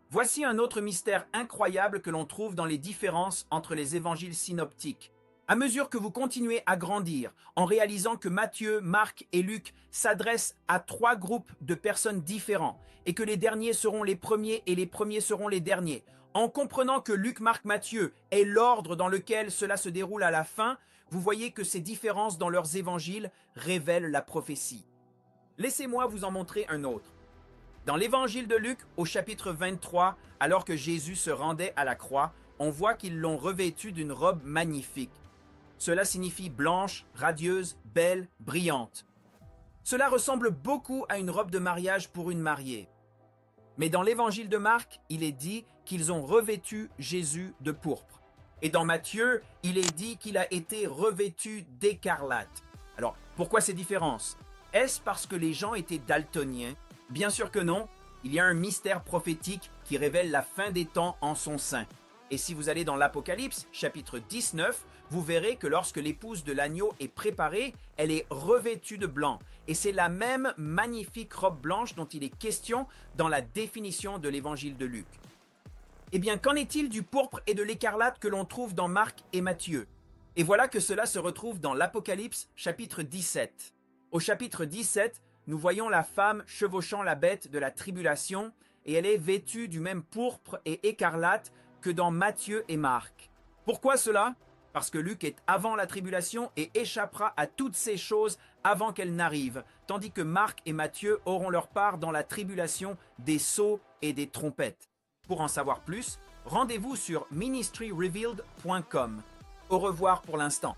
Voici un autre mystère incroyable que l'on trouve dans les différences entre les évangiles synoptiques. À mesure que vous continuez à grandir, en réalisant que Matthieu, Marc et Luc s'adressent à trois groupes de personnes différents, et que les derniers seront les premiers et les premiers seront les derniers, en comprenant que Luc, Marc, Matthieu est l'ordre dans lequel cela se déroule à la fin, vous voyez que ces différences dans leurs évangiles révèlent la prophétie. Laissez-moi vous en montrer un autre. Dans l'évangile de Luc, au chapitre 23, alors que Jésus se rendait à la croix, on voit qu'ils l'ont revêtu d'une robe magnifique. Cela signifie blanche, radieuse, belle, brillante. Cela ressemble beaucoup à une robe de mariage pour une mariée. Mais dans l'évangile de Marc, il est dit qu'ils ont revêtu Jésus de pourpre. Et dans Matthieu, il est dit qu'il a été revêtu d'écarlate. Alors, pourquoi ces différences? Est-ce parce que les gens étaient daltoniens? Bien sûr que non. Il y a un mystère prophétique qui révèle la fin des temps en son sein. Et si vous allez dans l'Apocalypse, chapitre 19, vous verrez que lorsque l'épouse de l'agneau est préparée, elle est revêtue de blanc. Et c'est la même magnifique robe blanche dont il est question dans la définition de l'évangile de Luc. Eh bien, qu'en est-il du pourpre et de l'écarlate que l'on trouve dans Marc et Matthieu? Et voilà que cela se retrouve dans l'Apocalypse, chapitre 17. Au chapitre 17, nous voyons la femme chevauchant la bête de la tribulation, et elle est vêtue du même pourpre et écarlate que dans Matthieu et Marc. Pourquoi cela? Parce que Luc est avant la tribulation et échappera à toutes ces choses avant qu'elles n'arrivent, tandis que Marc et Matthieu auront leur part dans la tribulation des sceaux et des trompettes. Pour en savoir plus, rendez-vous sur ministryrevealed.com. Au revoir pour l'instant.